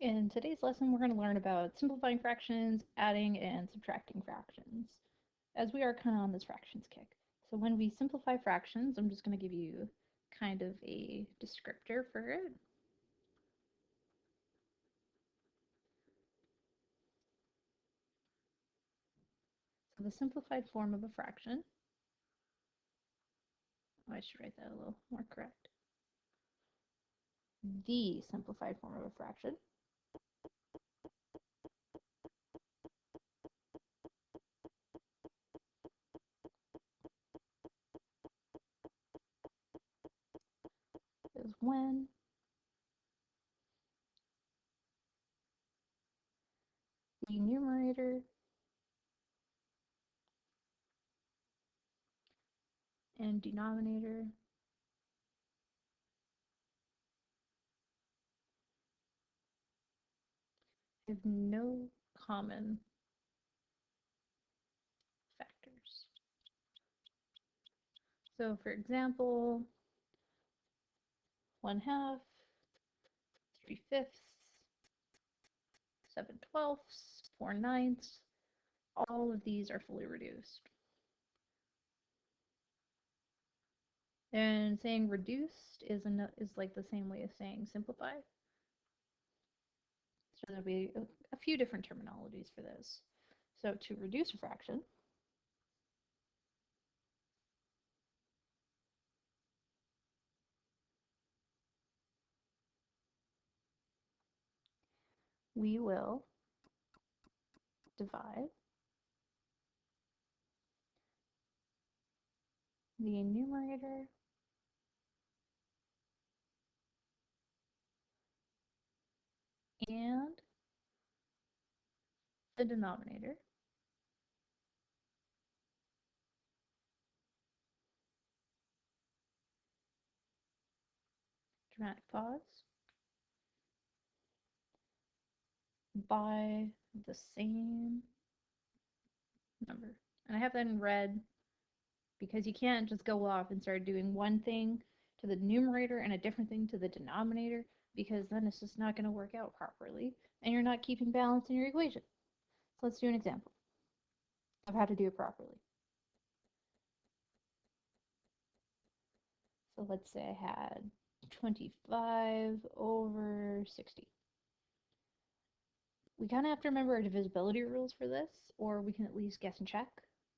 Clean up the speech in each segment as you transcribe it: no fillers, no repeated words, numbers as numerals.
In today's lesson, we're going to learn about simplifying fractions, adding and subtracting fractions, as we are kind of on this fractions kick. So when we simplify fractions, I'm just going to give you kind of a descriptor for it. So the simplified form of a fraction, I should write that a little more correct. The simplified form of a fraction is when the numerator and denominator have no common factors. So for example, 1/2, 3/5, 7/12, 4/9, all of these are fully reduced. And saying reduced is like the same way as saying simplify. So there'll be a few different terminologies for this. So to reduce a fraction, we will divide the numerator and the denominator. Dramatic pause. By the same number. And I have that in red because you can't just go off and start doing one thing to the numerator and a different thing to the denominator, because then it's just not going to work out properly and you're not keeping balance in your equation. So let's do an example of how to do it properly. So let's say I had 25 over 60. We kind of have to remember our divisibility rules for this, or we can at least guess and check.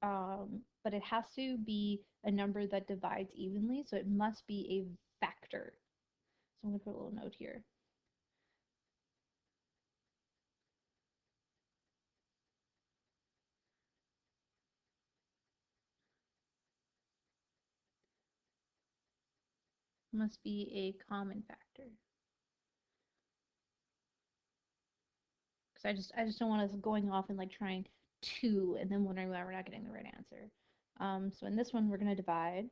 But it has to be a number that divides evenly, so it must be a factor. So I'm going to put a little note here. Must be a common factor. Because I just don't want us going off and like trying 2 and then wondering why we're not getting the right answer. So in this one, we're going to divide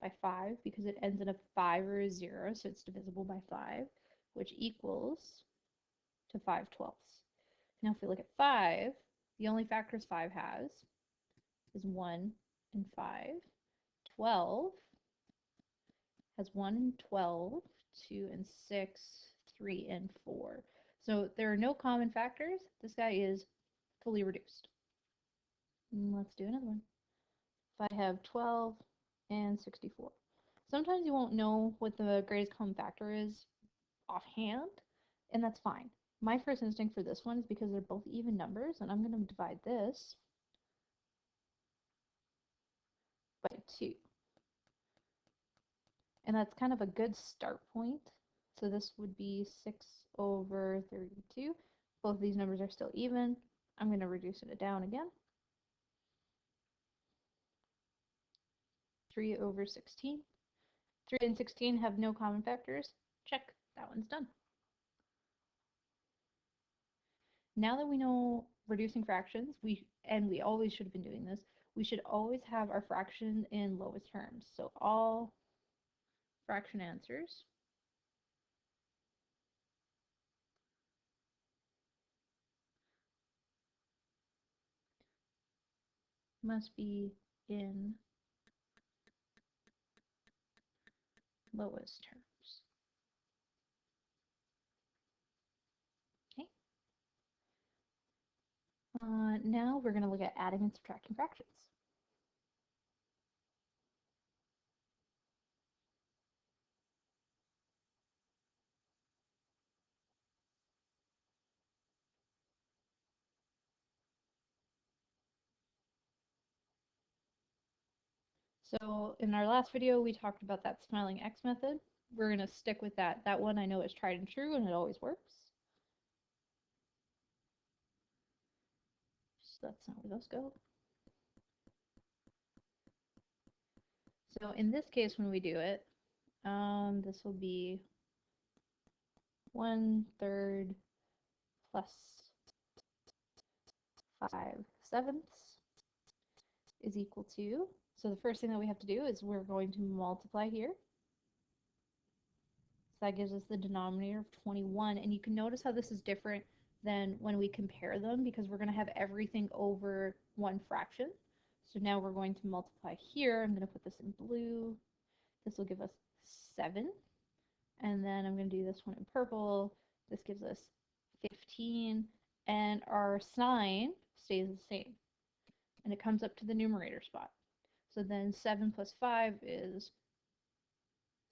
by 5 because it ends in a 5 or a 0, so it's divisible by 5, which equals to 5/12. Now if we look at 5, the only factors 5 has is 1 and 5. 12 has 1 and 12, 2 and 6, 3 and 4. So there are no common factors. This guy is fully reduced. Let's do another one. If I have 12 and 64. Sometimes you won't know what the greatest common factor is offhand, and that's fine. My first instinct for this one is because they're both even numbers, and I'm going to divide this by 2. And that's kind of a good start point. So this would be 6 over 32. Both of these numbers are still even. I'm going to reduce it down again. 3 over 16. 3 and 16 have no common factors. Check. That one's done. Now that we know reducing fractions, we always should have been doing this, we should always have our fraction in lowest terms. So all fraction answers must be in lowest terms. Now we're going to look at adding and subtracting fractions. So in our last video, we talked about that smiling X method. We're going to stick with that. That one I know is tried and true, and it always works. So that's not where those go. So in this case, when we do it, this will be 1/3 plus 5/7 is equal to, so the first thing that we have to do is we're going to multiply here. So that gives us the denominator of 21, and you can notice how this is different than when we compare them because we're going to have everything over one fraction. So now we're going to multiply here. I'm going to put this in blue. This will give us 7. And then I'm going to do this one in purple. This gives us 15. And our sign stays the same. And it comes up to the numerator spot. So then 7 plus 5 is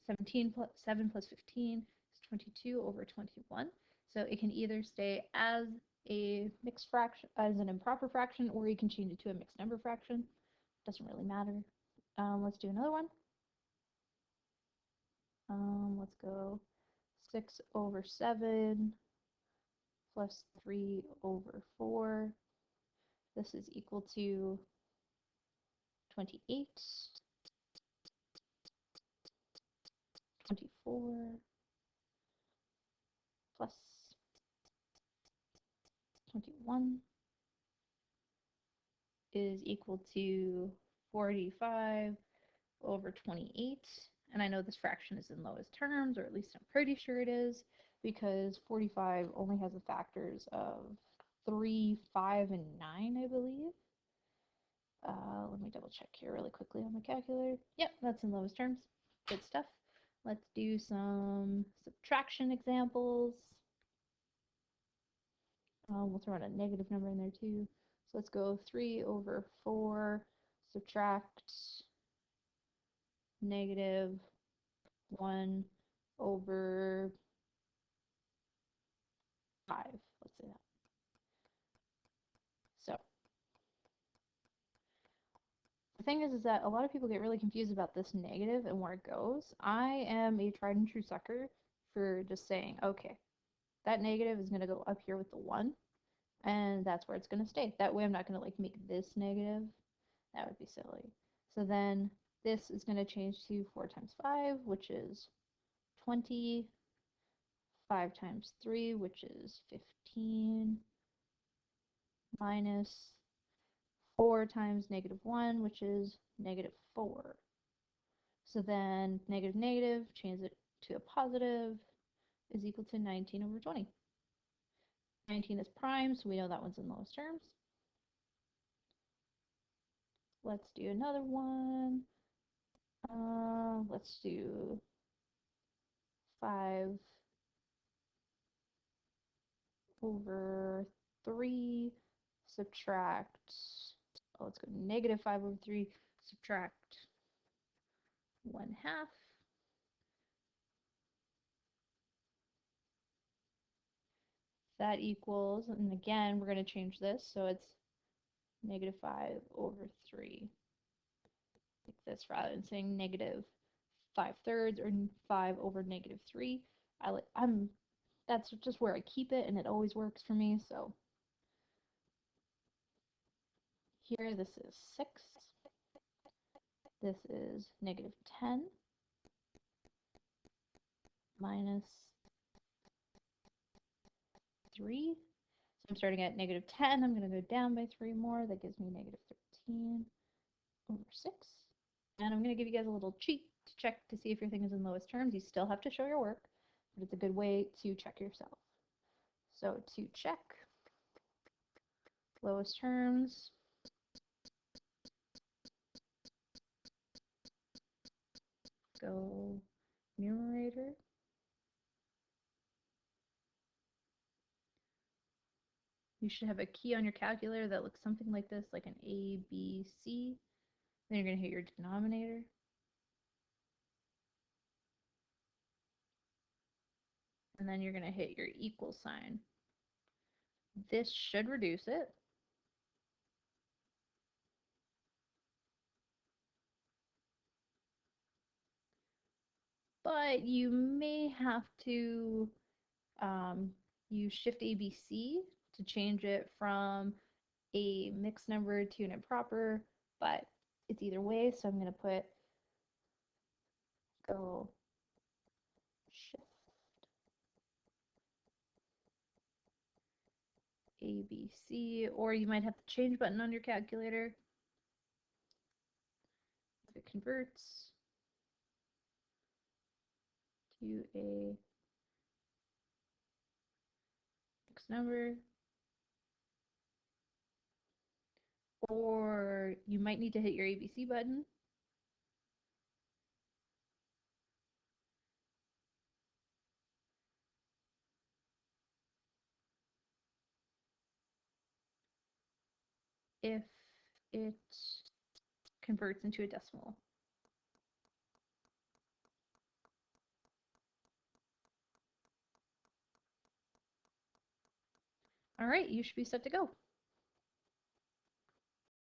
17 plus 7 plus 15 is 22 over 21. So it can either stay as a mixed fraction, as an improper fraction, or you can change it to a mixed number fraction. Doesn't really matter. Let's do another one. Let's go 6 over 7 plus 3 over 4. This is equal to 28, 24 plus 21 is equal to 45 over 28. And I know this fraction is in lowest terms, or at least I'm pretty sure it is, because 45 only has the factors of 3, 5, and 9, I believe. Let me double check here really quickly on my calculator. Yep, that's in lowest terms. Good stuff. Let's do some subtraction examples. We'll throw in a negative number in there too. So let's go 3 over 4, subtract negative 1 over 5. Let's say that. So the thing is that a lot of people get really confused about this negative and where it goes. I am a tried and true sucker for just saying, okay, that negative is going to go up here with the 1, and that's where it's going to stay. That way I'm not going to like make this negative. That would be silly. So then this is going to change to 4 times 5, which is 20, 5 times 3, which is 15, minus 4 times negative 1, which is negative 4. So then negative negative, change it to a positive, is equal to 19 over 20. 19 is prime, so we know that one's in lowest terms. Let's do another one. Let's do 5 over 3, subtract, oh, let's go negative 5 over 3, subtract 1/2. That equals, and again, we're going to change this, so it's negative 5 over 3. Like this, rather than saying negative 5/3 or 5 over negative 3. That's just where I keep it, and it always works for me. So here, this is 6. This is negative 10 minus 3. So I'm starting at negative 10. I'm going to go down by 3 more. That gives me negative 13 over 6. And I'm going to give you guys a little cheat to check to see if your thing is in lowest terms. You still have to show your work, but it's a good way to check yourself. So to check lowest terms, go numerator, You should have a key on your calculator that looks something like this, like an A, B, C. Then you're going to hit your denominator. And then you're going to hit your equal sign. This should reduce it. But you may have to use Shift ABC to change it from a mixed number to an improper, but it's either way, so I'm going to go Shift ABC, or you might have the change button on your calculator. If it converts to a mixed number, or you might need to hit your ABC button. If it converts into a decimal. All right, you should be set to go.